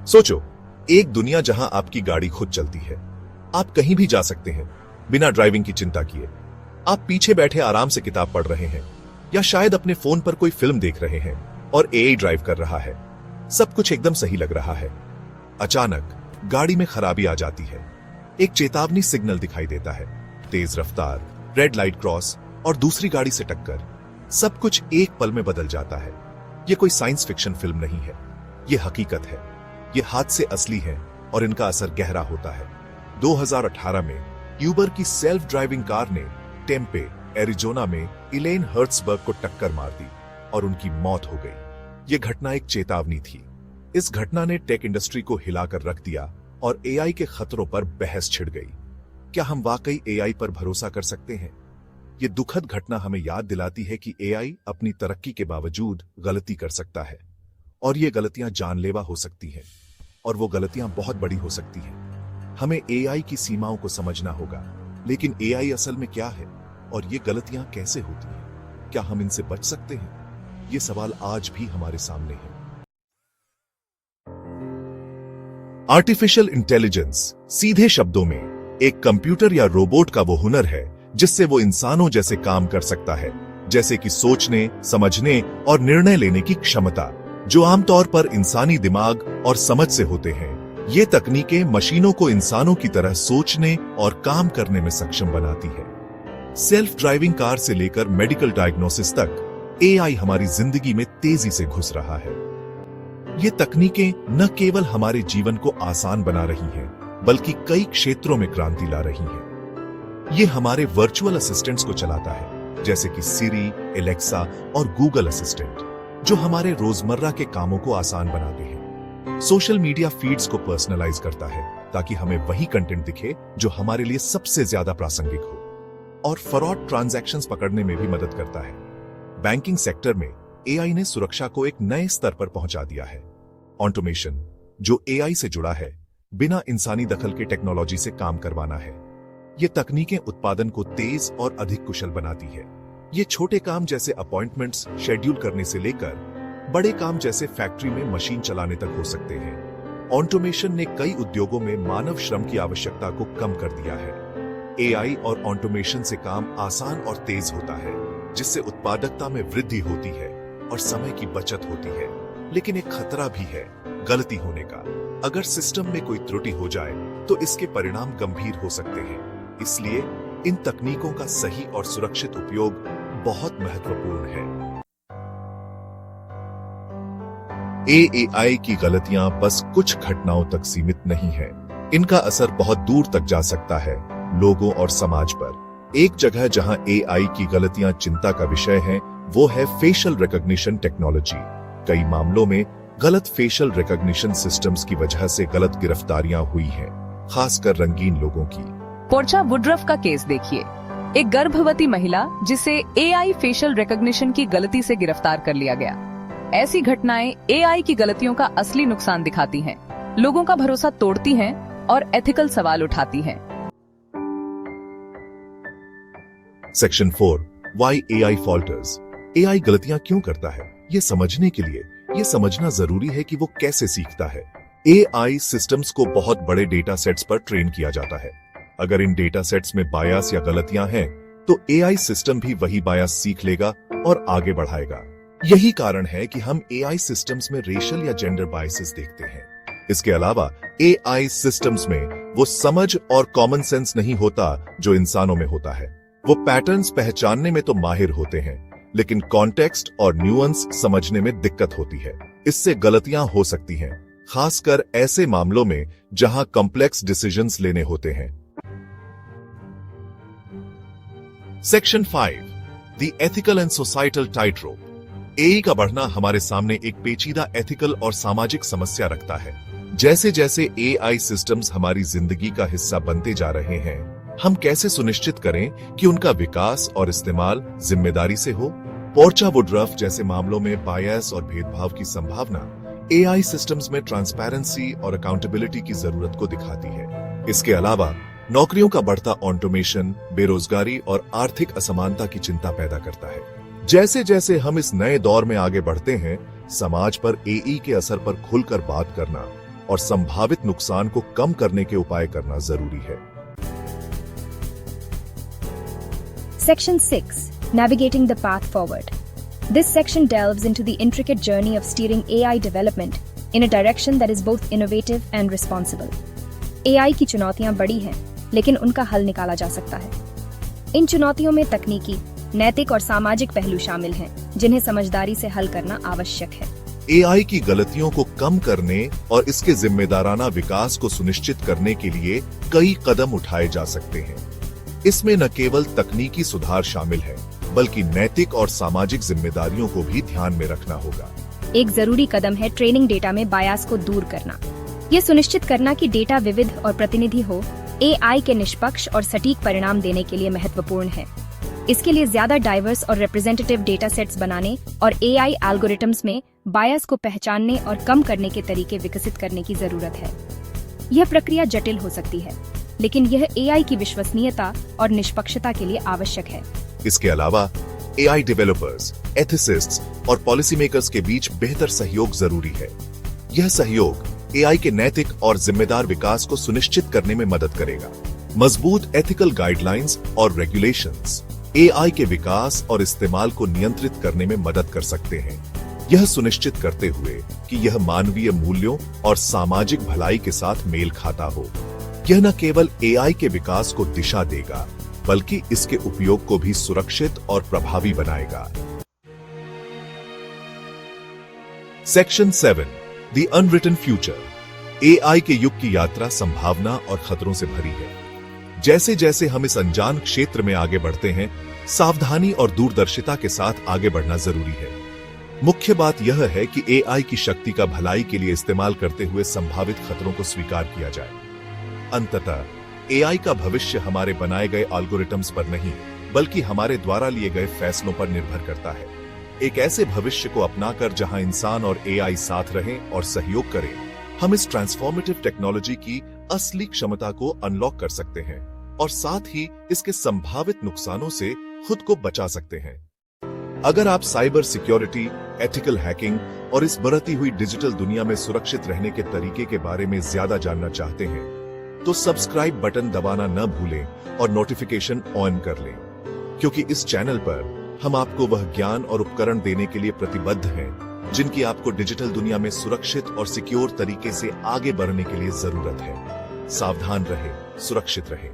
सोचो, एक दुनिया जहां आपकी गाड़ी खुद चलती है। आप कहीं भी जा सकते हैं बिना ड्राइविंग की चिंता किए। आप पीछे बैठे आराम से किताब पढ़ रहे हैं या शायद अपने फोन पर कोई फिल्म देख रहे हैं और एआई ड्राइव कर रहा है। सब कुछ एकदम सही लग रहा है। अचानक गाड़ी में खराबी आ जाती है। एक चेतावनी सिग्नल दिखाई देता है, तेज रफ्तार, रेड लाइट क्रॉस और दूसरी गाड़ी से टक्कर। सब कुछ एक पल में बदल जाता है। यह कोई साइंस फिक्शन फिल्म नहीं है, यह हकीकत है। ये हादसे असली हैं और इनका असर गहरा होता है। 2018 में यूबर की सेल्फ ड्राइविंग कार ने टेम्पे, एरिजोना में इलेन हर्ट्सबर्ग को टक्कर मार दी और उनकी मौत हो गई। यह घटना एक चेतावनी थी। इस घटना ने टेक इंडस्ट्री को हिलाकर रख दिया और एआई के खतरों पर बहस छिड़ गई। क्या हम वाकई एआई पर भरोसा कर सकते हैं? यह दुखद घटना हमें याद दिलाती है कि एआई अपनी तरक्की के बावजूद गलती कर सकता है और ये गलतियां जानलेवा हो सकती हैं और वो गलतियां बहुत बड़ी हो सकती हैं। हमें एआई की सीमाओं को समझना होगा, लेकिन एआई असल में क्या है और ये गलतियां कैसे होती हैं? क्या हम इनसे बच सकते हैं? ये सवाल आज भी हमारे सामने है। आर्टिफिशियल इंटेलिजेंस सीधे शब्दों में एक कंप्यूटर या रोबोट का वो हुनर है जिससे वो इंसानों जैसे काम कर सकता है, जैसे कि सोचने, समझने और निर्णय लेने की क्षमता, जो आमतौर पर इंसानी दिमाग और समझ से होते हैं। ये तकनीकें मशीनों को इंसानों की तरह सोचने और काम करने में सक्षम बनाती है। सेल्फ ड्राइविंग कार से लेकर मेडिकल डायग्नोसिस तक एआई हमारी जिंदगी में तेजी से घुस रहा है। ये तकनीकें न केवल हमारे जीवन को आसान बना रही हैं, बल्कि कई क्षेत्रों में क्रांति ला रही हैं। ये हमारे वर्चुअल असिस्टेंट्स को चलाता है, जैसे कि सिरी, एलेक्सा और गूगल असिस्टेंट, जो हमारे रोजमर्रा के कामों को आसान बनाते हैं। सोशल मीडिया फीड्स को पर्सनलाइज करता है ताकि हमें वही कंटेंट दिखे जो हमारे लिए सबसे ज्यादा प्रासंगिक हो, और फ्रॉड ट्रांजैक्शंस पकड़ने में भी मदद करता है। बैंकिंग सेक्टर में एआई ने सुरक्षा को एक नए स्तर पर पहुंचा दिया है। ऑटोमेशन, जो एआई से जुड़ा है, बिना इंसानी दखल के टेक्नोलॉजी से काम करवाना है। ये तकनीकें उत्पादन को तेज और अधिक कुशल बनाती है। ये छोटे काम जैसे अपॉइंटमेंट्स शेड्यूल करने से लेकर बड़े काम जैसे फैक्ट्री में मशीन चलाने तक हो सकते हैं। ऑटोमेशन ने कई उद्योगों में मानव श्रम की आवश्यकता को कम कर दिया है। एआई और ऑटोमेशन से काम आसान और तेज होता है, जिससे उत्पादकता में वृद्धि होती है और समय की बचत होती है। लेकिन एक खतरा भी है, गलती होने का। अगर सिस्टम में कोई त्रुटि हो जाए तो इसके परिणाम गंभीर हो सकते हैं। इसलिए इन तकनीकों का सही और सुरक्षित उपयोग बहुत महत्वपूर्ण है। एआई की गलतियां बस कुछ घटनाओं तक सीमित नहीं है। इनका असर बहुत दूर तक जा सकता है, लोगों और समाज पर। एक जगह जहां एआई की गलतियां चिंता का विषय है, वो है फेशियल रिकॉग्निशन टेक्नोलॉजी। कई मामलों में गलत फेशियल रिकॉग्निशन सिस्टम्स की वजह से गलत गिरफ्तारियां हुई हैं, खासकर रंगीन लोगों की। पोर्चा वुडरफ का केस देखिए। एक गर्भवती महिला जिसे एआई फेशियल रिकॉग्निशन की गलती से गिरफ्तार कर लिया गया। ऐसी घटनाएं एआई की गलतियों का असली नुकसान दिखाती हैं, लोगों का भरोसा तोड़ती हैं और एथिकल सवाल उठाती हैं। Section 4, why AI falters. AI गलतियां क्यों करता है, ये समझने के लिए ये समझना जरूरी है कि वो कैसे सीखता है। एआई सिस्टम्स को बहुत बड़े डेटा सेट्स पर ट्रेन किया जाता है। अगर इन डेटा सेट्स में बायस या गलतियां हैं, तो एआई सिस्टम भी वही बायस सीख लेगा और आगे बढ़ाएगा। यही कारण है कि हम एआई सिस्टम्स में रेशियल या जेंडर बायसेस देखते हैं। इसके अलावा एआई सिस्टम्स में वो समझ और कॉमन सेंस नहीं होता जो इंसानों में होता है। वो पैटर्न्स पहचानने में तो माहिर होते हैं, लेकिन कॉन्टेक्स्ट और न्यूएंस समझने में दिक्कत होती है। इससे गलतियां हो सकती हैं, खासकर ऐसे मामलों में जहां कॉम्प्लेक्स डिसीजंस लेने होते हैं। Section 5, the ethical and societal tight rope. AI का बढ़ना हमारे सामने एक पेचीदा एथिकल और सामाजिक समस्या रखता है। जैसे जैसे एआई सिस्टम्स हमारी जिंदगी का हिस्सा बनते जा रहे हैं, हम कैसे सुनिश्चित करें कि उनका विकास और इस्तेमाल जिम्मेदारी से हो। पोर्चा वुडरफ जैसे मामलों में बायस और भेदभाव की संभावना एआई सिस्टम्स में ट्रांसपेरेंसी और अकाउंटेबिलिटी की जरूरत को दिखाती है। इसके अलावा नौकरियों का बढ़ता ऑटोमेशन बेरोजगारी और आर्थिक असमानता की चिंता पैदा करता है। जैसे जैसे हम इस नए दौर में आगे बढ़ते हैं, समाज पर एआई के असर पर खुलकर बात करना और संभावित नुकसान को कम करने के उपाय करना जरूरी है। Section 6. Navigating the path forward. This section delves into the intricate journey of steering AI development in a direction that is both innovative and responsible. AI की चुनौतियां बड़ी हैं, लेकिन उनका हल निकाला जा सकता है। इन चुनौतियों में तकनीकी, नैतिक और सामाजिक पहलू शामिल हैं, जिन्हें समझदारी से हल करना आवश्यक है। AI की गलतियों को कम करने और इसके जिम्मेदाराना विकास को सुनिश्चित करने के लिए कई कदम उठाए जा सकते हैं। इसमें न केवल तकनीकी सुधार शामिल है, बल्कि नैतिक और सामाजिक जिम्मेदारियों को भी ध्यान में रखना होगा। एक जरूरी कदम है ट्रेनिंग डेटा में बायास को दूर करना। यह सुनिश्चित करना कि डेटा विविध और प्रतिनिधि हो, AI के निष्पक्ष और सटीक परिणाम देने के लिए महत्वपूर्ण है। इसके लिए ज्यादा डाइवर्स और रिप्रेजेंटेटिव डेटा सेट्स बनाने और AI एल्गोरिथम्स में बायस को पहचानने और कम करने के तरीके विकसित करने की जरूरत है। यह प्रक्रिया जटिल हो सकती है, लेकिन यह AI की विश्वसनीयता और निष्पक्षता के लिए आवश्यक है। इसके अलावा AI डेवलपर्स, एथिसिस्ट्स और पॉलिसी मेकर्स के बीच बेहतर सहयोग जरूरी है। यह सहयोग AI के नैतिक और जिम्मेदार विकास को सुनिश्चित करने में मदद करेगा। मजबूत एथिकल गाइडलाइंस और रेगुलेशंस AI के विकास और इस्तेमाल को नियंत्रित करने में मदद कर सकते हैं, यह सुनिश्चित करते हुए कि यह मानवीय मूल्यों और सामाजिक भलाई के साथ मेल खाता हो। यह न केवल AI के विकास को दिशा देगा, बल्कि इसके उपयोग को भी सुरक्षित और प्रभावी बनाएगा। Section 7, the unwritten future. AI के युग की यात्रा संभावना और खतरों से भरी है। जैसे जैसे हम इस अनजान क्षेत्र में आगे बढ़ते हैं, सावधानी और दूरदर्शिता के साथ आगे बढ़ना जरूरी है। मुख्य बात यह है कि AI की शक्ति का भलाई के लिए इस्तेमाल करते हुए संभावित खतरों को स्वीकार किया जाए। अंततः AI का भविष्य हमारे बनाए गए एल्गोरिथम्स पर नहीं, बल्कि हमारे द्वारा लिए गए फैसलों पर निर्भर करता है। एक ऐसे भविष्य को अपनाकर जहां इंसान और AI साथ रहें और सहयोग करें, हम इस ट्रांसफॉर्मेटिव टेक्नोलॉजी की असली क्षमता को अनलॉक कर सकते हैं और साथ ही इसके संभावित नुकसानों से खुद को बचा सकते हैं। अगर आप साइबर सिक्योरिटी, एथिकल हैकिंग और इस बढ़ती हुई डिजिटल दुनिया में सुरक्षित रहने के तरीके के बारे में ज्यादा जानना चाहते हैं, तो सब्सक्राइब बटन दबाना न भूलें और नोटिफिकेशन ऑन कर लें, क्योंकि इस चैनल पर हम आपको वह ज्ञान और उपकरण देने के लिए प्रतिबद्ध हैं जिनकी आपको डिजिटल दुनिया में सुरक्षित और सिक्योर तरीके से आगे बढ़ने के लिए जरूरत है। सावधान रहें, सुरक्षित रहें।